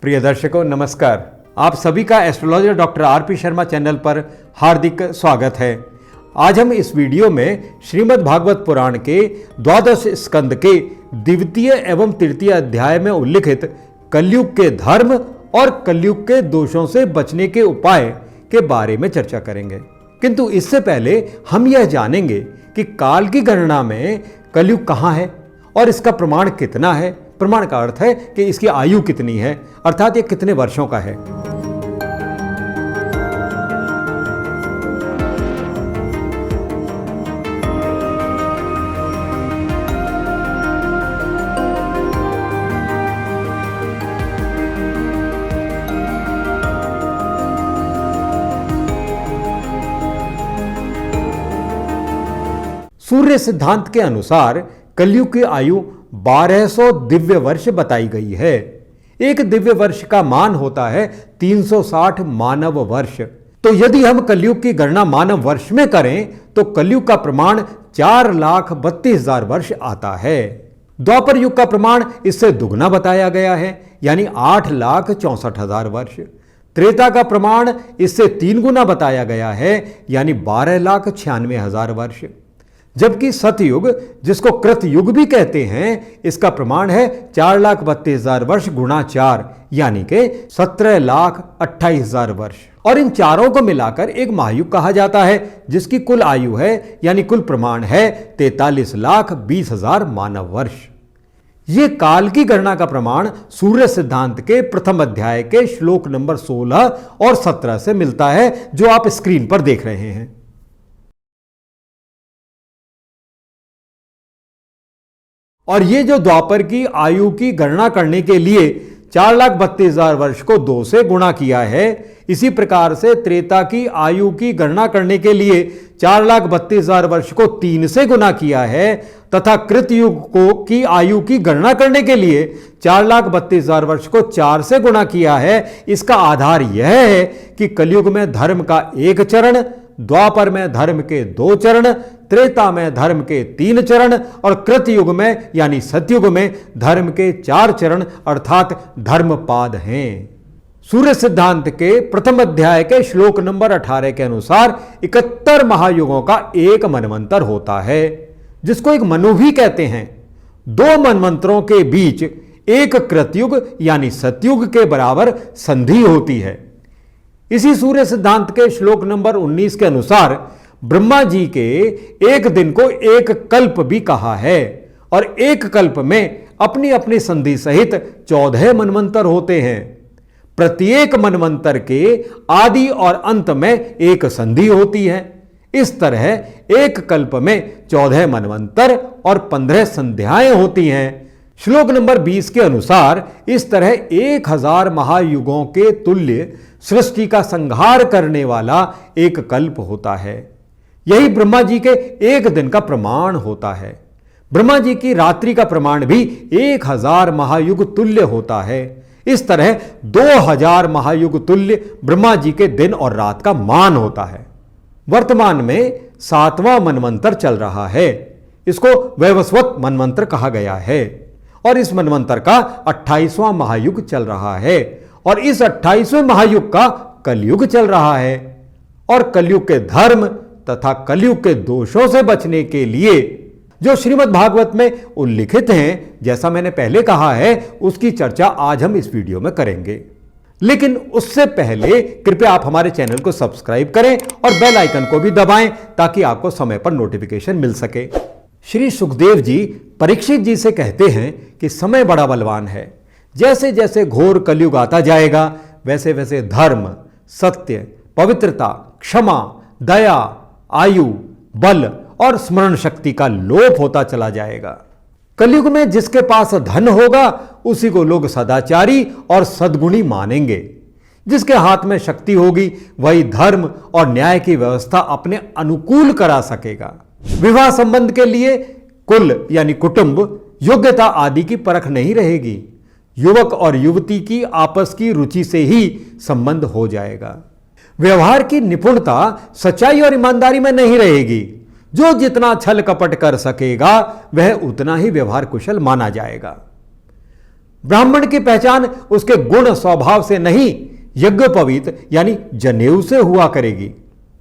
प्रिय दर्शकों नमस्कार। आप सभी का astrologer doctor RP Sharma channel पर हार्दिक स्वागत है। आज हम इस वीडियो में श्रीमद् भागवत पुराण के द्वादश स्कंद के द्वितीय एवं तृतीय अध्याय में उल्लिखित कलयुग के धर्म और कलयुग के दोषों से बचने के उपाय के बारे में चर्चा करेंगे। किंतु इससे पहले हम यह जानेंगे कि काल की गणना में कलयुग कहाँ है और इसका प्रमाण कितना है। प्रमाण का अर्थ है कि इसकी आयु कितनी है, अर्थात ये कितने वर्षों का है। सूर्य सिद्धांत के अनुसार कलयुग की आयु 1200 दिव्य वर्ष बताई गई है। एक दिव्य वर्ष का मान होता है 360 मानव वर्ष। तो यदि हम कलयुग की गणना मानव वर्ष में करें तो कलयुग का प्रमाण 4,32,000 वर्ष आता है। द्वापर युग का प्रमाण इससे दुगना बताया गया है, यानी 8,64,000 वर्ष। त्रेता का प्रमाण इससे 3 गुना बताया गया है, यानी 12,96,000 वर्ष। जबकि सतयुग, जिसको कृतयुग भी कहते हैं, इसका प्रमाण है 4,32,000 वर्ष गुणा 4, यानी कि 17,28,000 वर्ष। और इन चारों को मिलाकर एक महायुग कहा जाता है, जिसकी कुल आयु है यानी कुल प्रमाण है 43,20,000 मानव वर्ष। ये काल की गणना का प्रमाण सूर्य सिद्धांत के प्रथम अध्याय के श्लोक नंबर 16 और 17 से मिलता है, जो आप स्क्रीन पर देख रहे हैं। और ये जो द्वापर की आयु की गणना करने के लिए 4,32,000 वर्ष को 2 से गुणा किया है, इसी प्रकार से त्रेता की आयु की गणना करने के लिए 4,32,000 वर्ष को 3 से गुणा किया है, तथा कृतयुग की आयु की गणना करने के लिए 4,32,000 वर्ष को 4 से गुणा किया है। इसका आधार यह है कि कलयुग में धर्म का 1 चरण, द्वापर में धर्म के 2 चरण, त्रेता में धर्म के 3 चरण और कृतयुग में यानी सतयुग में धर्म के 4 चरण अर्थात धर्मपाद हैं। सूर्य सिद्धांत के प्रथम अध्याय के श्लोक नंबर 18 के अनुसार 71 महायुगों का एक मनवंतर होता है, जिसको एक मनु भी कहते हैं। 2 मनवंतरों के बीच एक कृतयुग यानी सतयुग के बराबर संधि होती है। इसी सूर्य सिद्धांत के श्लोक नंबर 19 के अनुसार ब्रह्मा जी के एक दिन को एक कल्प भी कहा है, और एक कल्प में अपनी अपनी संधि सहित 14 मनवंतर होते हैं। प्रत्येक मनवंतर के आदि और अंत में एक संधि होती है। इस तरह एक कल्प में 14 मनवंतर और 15 संध्याएं होती हैं। श्लोक नंबर 20 के अनुसार इस तरह 1000 महायुगों के तुल्य सृष्टि का संहार करने वाला एक कल्प होता है। यही ब्रह्मा जी के एक दिन का प्रमाण होता है। ब्रह्मा जी की रात्रि का प्रमाण भी 1000 महायुग तुल्य होता है। इस तरह 2000 महायुग तुल्य ब्रह्मा जी के दिन और रात का मान होता है। वर्तमान में 7वां मनवंतर चल रहा है। इसको वैवस्वत मनवंतर कहा गया है, और इस मनवंतर का 28वां महायुग चल रहा है, और इस 28वें महायुग का कलयुग चल रहा है। और कलयुग के धर्म तथा कलयुग के दोषों से बचने के लिए जो श्रीमद् भागवत में उल्लिखित हैं, जैसा मैंने पहले कहा है, उसकी चर्चा आज हम इस वीडियो में करेंगे। लेकिन उससे पहले कृपया आप हमारे चैनल को सब्सक्राइब करें और बेल आइकन को भी दबाएं, ताकि आपको समय पर नोटिफिकेशन मिल सके। श्री सुखदेव जी परीक्षित जी से कहते हैं कि समय बड़ा बलवान है। जैसे जैसे घोर कलयुग आता जाएगा, वैसे वैसे धर्म, सत्य, पवित्रता, क्षमा, दया, आयु, बल और स्मरण शक्ति का लोप होता चला जाएगा। कलयुग में जिसके पास धन होगा उसी को लोग सदाचारी और सद्गुणी मानेंगे। जिसके हाथ में शक्ति होगी वही धर्म और न्याय की व्यवस्था अपने अनुकूल करा सकेगा। विवाह संबंध के लिए कुल यानी कुटुंब, योग्यता आदि की परख नहीं रहेगी। युवक और युवती की आपस की रुचि से ही संबंध हो जाएगा। व्यवहार की निपुणता सच्चाई और ईमानदारी में नहीं रहेगी। जो जितना छल कपट कर सकेगा वह उतना ही व्यवहार कुशल माना जाएगा। ब्राह्मण की पहचान उसके गुण स्वभाव से नहीं, यज्ञोपवीत यानी जनेऊ से हुआ करेगी।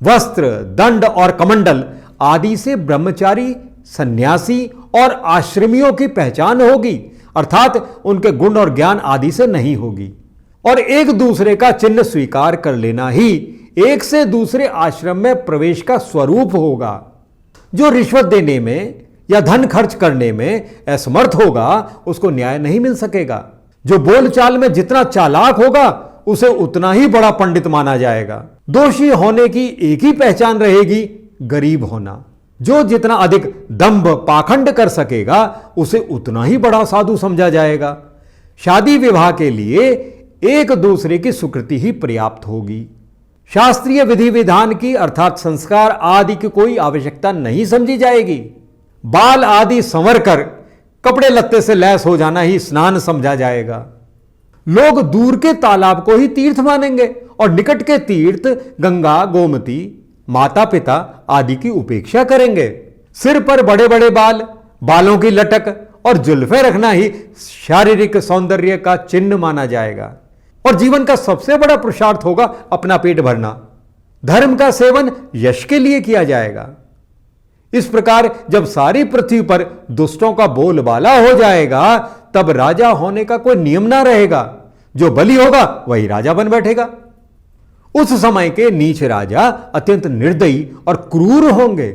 वस्त्र, दंड और कमंडल आदि से ब्रह्मचारी, सन्यासी और आश्रमियों की पहचान होगी, अर्थात उनके गुण और ज्ञान आदि से नहीं होगी। और एक दूसरे का चिन्ह स्वीकार कर लेना ही एक से दूसरे आश्रम में प्रवेश का स्वरूप होगा। जो रिश्वत देने में या धन खर्च करने में असमर्थ होगा उसको न्याय नहीं मिल सकेगा। जो बोलचाल में जितना चालाक होगा उसे उतना ही बड़ा पंडित माना जाएगा। दोषी होने की एक ही पहचान रहेगी, गरीब होना। जो जितना अधिक दंभ पाखंड कर सकेगा उसे उतना ही बड़ा साधु समझा जाएगा। शादी विवाह के लिए एक दूसरे की स्वीकृति ही पर्याप्त होगी। शास्त्रीय विधि विधान की अर्थात संस्कार आदि की कोई आवश्यकता नहीं समझी जाएगी। बाल आदि संवर कर कपड़े लत्ते से लैस हो जाना ही स्नान समझा जाएगा। लोग दूर के तालाब को ही तीर्थ मानेंगे और निकट के तीर्थ गंगा, गोमती, माता पिता आदि की उपेक्षा करेंगे। सिर पर बड़े बड़े बाल, बालों की लटक और जुल्फे रखना ही शारीरिक सौंदर्य का चिन्ह माना जाएगा। और जीवन का सबसे बड़ा पुरुषार्थ होगा अपना पेट भरना। धर्म का सेवन यश के लिए किया जाएगा। इस प्रकार जब सारी पृथ्वी पर दुष्टों का बोलबाला हो जाएगा तब राजा होने का कोई नियम ना रहेगा। जो बली होगा वही राजा बन बैठेगा। उस समय के नीच राजा अत्यंत निर्दयी और क्रूर होंगे।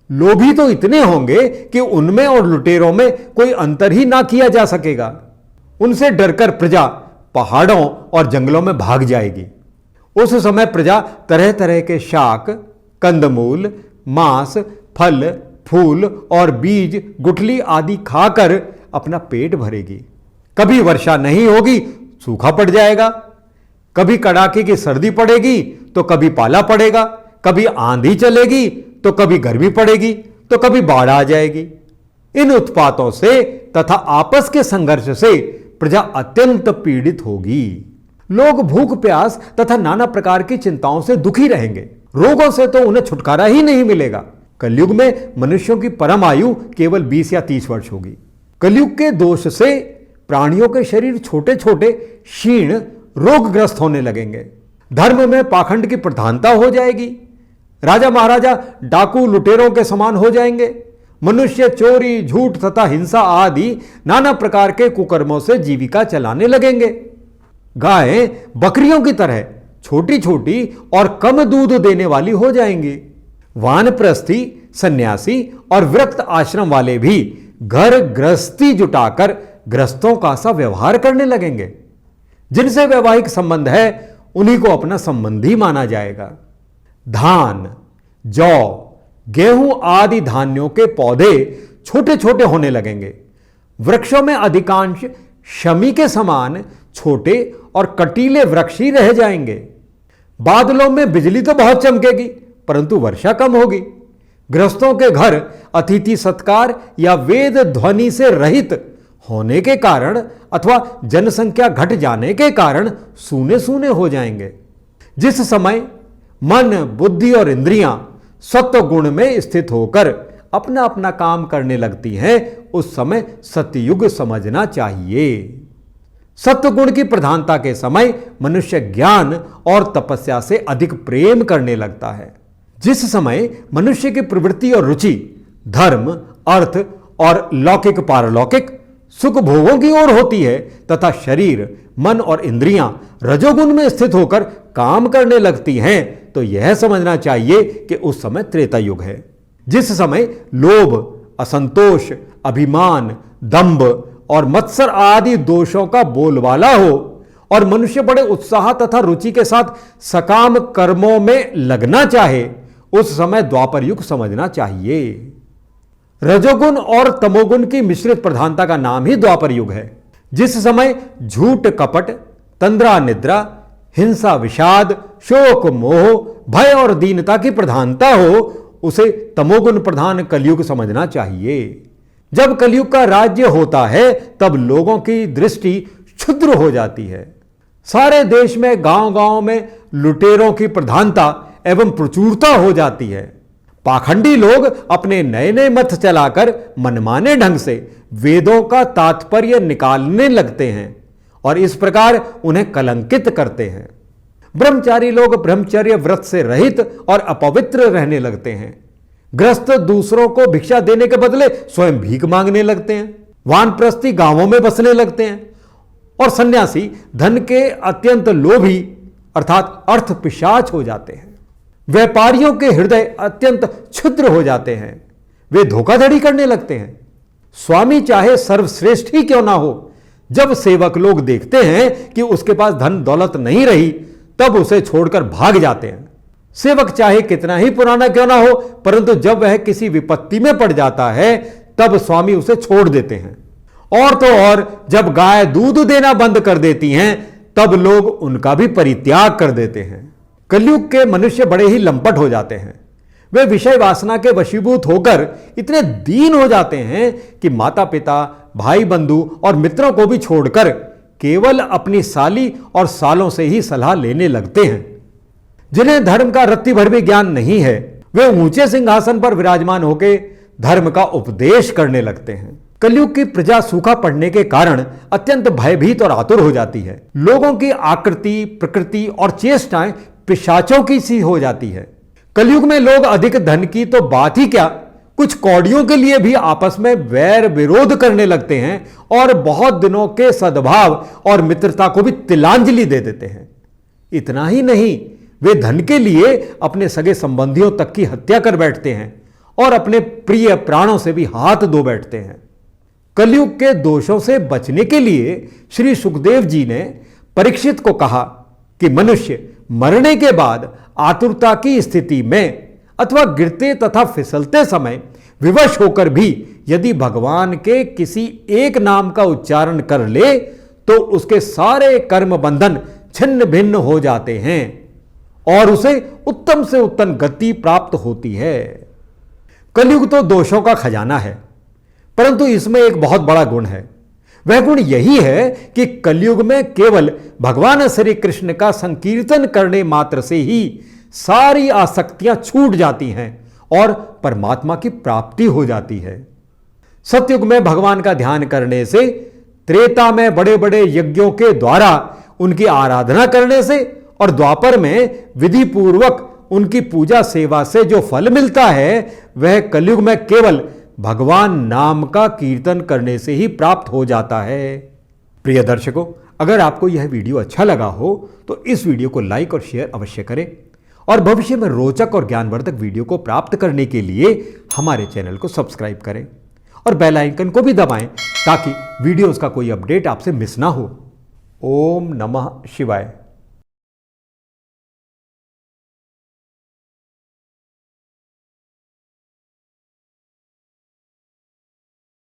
लोभी तो इतने होंगे कि उनमें और लुटेरों में कोई अंतर ही ना किया जा सकेगा। उनसे डरकर प्रजा पहाड़ों और जंगलों में भाग जाएगी। उस समय प्रजा तरह तरह के शाक, कंदमूल, मांस, फल, फूल और बीज, गुठली आदि खाकर अपना पेट भरेगी। कभी वर्षा नहीं होगी, सूखा पड़ जाएगा। कभी कड़ाके की सर्दी पड़ेगी तो कभी पाला पड़ेगा। कभी आंधी चलेगी तो कभी गर्मी पड़ेगी तो कभी बाढ़ आ जाएगी। इन उत्पातों से तथा आपस के संघर्ष से प्रजा अत्यंत पीड़ित होगी। लोग भूख प्यास तथा नाना प्रकार की चिंताओं से दुखी रहेंगे। रोगों से तो उन्हें छुटकारा ही नहीं मिलेगा। कलयुग में मनुष्यों की परम आयु केवल 20 या 30 वर्ष होगी। कलयुग के दोष से प्राणियों के शरीर छोटे छोटे, क्षीण, रोगग्रस्त होने लगेंगे। धर्म में पाखंड की प्रधानता हो जाएगी। राजा महाराजा डाकू लुटेरों के समान हो जाएंगे। मनुष्य चोरी, झूठ तथा हिंसा आदि नाना प्रकार के कुकर्मों से जीविका चलाने लगेंगे। गायें बकरियों की तरह छोटी छोटी और कम दूध देने वाली हो जाएंगी। वानप्रस्थी, सन्यासी और विरक्त आश्रम वाले भी घर गृहस्थी जुटाकर गृहस्थों का सा व्यवहार करने लगेंगे। जिनसे वैवाहिक संबंध है उन्हीं को अपना संबंधी माना जाएगा। धान, जौ, गेहूं आदि धान्यों के पौधे छोटे छोटे होने लगेंगे। वृक्षों में अधिकांश शमी के समान छोटे और कटीले वृक्ष ही रह जाएंगे। बादलों में बिजली तो बहुत चमकेगी परंतु वर्षा कम होगी। गृहस्थों के घर अतिथि सत्कार या वेद ध्वनि से रहित होने के कारण अथवा जनसंख्या घट जाने के कारण सूने सूने हो जाएंगे। जिस समय मन, बुद्धि और इंद्रियां सत्व गुण में स्थित होकर अपना अपना काम करने लगती हैं उस समय सतयुग समझना चाहिए। सत्व गुण की प्रधानता के समय मनुष्य ज्ञान और तपस्या से अधिक प्रेम करने लगता है। जिस समय मनुष्य की प्रवृत्ति और रुचि धर्म, अर्थ और लौकिक पारलौकिक सुख भोगों की ओर होती है तथा शरीर, मन और इंद्रियां रजोगुण में स्थित होकर काम करने लगती हैं तो यह समझना चाहिए कि उस समय त्रेता युग है। जिस समय लोभ, असंतोष, अभिमान, दंभ और मत्सर आदि दोषों का बोलबाला हो और मनुष्य बड़े उत्साह तथा रुचि के साथ सकाम कर्मों में लगना चाहे उस समय द्वापर युग समझना चाहिए। रजोगुण और तमोगुण की मिश्रित प्रधानता का नाम ही द्वापर युग है। जिस समय झूठ कपट, तंद्रा निद्रा, हिंसा विषाद, शोक मोह, भय और दीनता की प्रधानता हो उसे तमोगुण प्रधान कलयुग समझना चाहिए। जब कलयुग का राज्य होता है तब लोगों की दृष्टि क्षुद्र हो जाती है। सारे देश में गांव गांव में लुटेरों की प्रधानता एवं प्रचुरता हो जाती है। पाखंडी लोग अपने नए नए मत चलाकर मनमाने ढंग से वेदों का तात्पर्य निकालने लगते हैं और इस प्रकार उन्हें कलंकित करते हैं। ब्रह्मचारी लोग ब्रह्मचर्य व्रत से रहित और अपवित्र रहने लगते हैं। गृहस्थ दूसरों को भिक्षा देने के बदले स्वयं भीख मांगने लगते हैं। वानप्रस्थी गांवों में बसने लगते हैं और सन्यासी धन के अत्यंत लोभी अर्थात अर्थ पिशाच हो जाते हैं। व्यापारियों के हृदय अत्यंत क्षुद्र हो जाते हैं, वे धोखाधड़ी करने लगते हैं। स्वामी चाहे सर्वश्रेष्ठ ही क्यों ना हो, जब सेवक लोग देखते हैं कि उसके पास धन दौलत नहीं रही तब उसे छोड़कर भाग जाते हैं। सेवक चाहे कितना ही पुराना क्यों ना हो, परंतु जब वह किसी विपत्ति में पड़ जाता है तब स्वामी उसे छोड़ देते हैं। और तो और जब गाय दूध देना बंद कर देती हैं तब लोग उनका भी परित्याग कर देते हैं। कलयुग के मनुष्य बड़े ही लंपट हो जाते हैं। वे विषय वासना के वशीभूत होकर इतने दीन हो जाते हैं कि माता पिता, भाई बंधु और मित्रों को भी छोड़कर केवल अपनी साली और सालों से ही सलाह लेने लगते हैं। जिन्हें धर्म का रत्ती भर भी ज्ञान नहीं है, वे ऊंचे सिंहासन पर विराजमान होकर धर्म का उपदेश करने लगते हैं। कलयुग की प्रजा सूखा पड़ने के कारण अत्यंत भयभीत और आतुर हो जाती है। लोगों की आकृति, प्रकृति और चेष्टाएं पिशाचों की सी हो जाती है। कलयुग में लोग अधिक धन की तो बात ही क्या, कुछ कौड़ियों के लिए भी आपस में वैर विरोध करने लगते हैं और बहुत दिनों के सद्भाव और मित्रता को भी तिलांजलि दे देते हैं। इतना ही नहीं, वे धन के लिए अपने सगे संबंधियों तक की हत्या कर बैठते हैं और अपने प्रिय प्राणों से भी हाथ धो बैठते हैं। कलयुग के दोषों से बचने के लिए श्री सुखदेव जी ने परीक्षित को कहा कि मनुष्य मरने के बाद आतुरता की स्थिति में अथवा गिरते तथा फिसलते समय विवश होकर भी यदि भगवान के किसी एक नाम का उच्चारण कर ले तो उसके सारे कर्म बंधन छिन्न भिन्न हो जाते हैं और उसे उत्तम से उत्तम गति प्राप्त होती है। कलयुग तो दोषों का खजाना है, परंतु इसमें एक बहुत बड़ा गुण है। वह गुण यही है कि कलयुग में केवल भगवान श्री कृष्ण का संकीर्तन करने मात्र से ही सारी आसक्तियां छूट जाती हैं और परमात्मा की प्राप्ति हो जाती है। सतयुग में भगवान का ध्यान करने से, त्रेता में बड़े बड़े यज्ञों के द्वारा उनकी आराधना करने से और द्वापर में विधि पूर्वक उनकी पूजा सेवा से जो फल मिलता है वह कलयुग में केवल भगवान नाम का कीर्तन करने से ही प्राप्त हो जाता है। प्रिय दर्शकों, अगर आपको यह वीडियो अच्छा लगा हो तो इस वीडियो को लाइक और शेयर अवश्य करें और भविष्य में रोचक और ज्ञानवर्धक वीडियो को प्राप्त करने के लिए हमारे चैनल को सब्सक्राइब करें और बेल आइकन को भी दबाएं ताकि वीडियोस का कोई अपडेट आपसे मिस ना हो। ओम नमः शिवाय।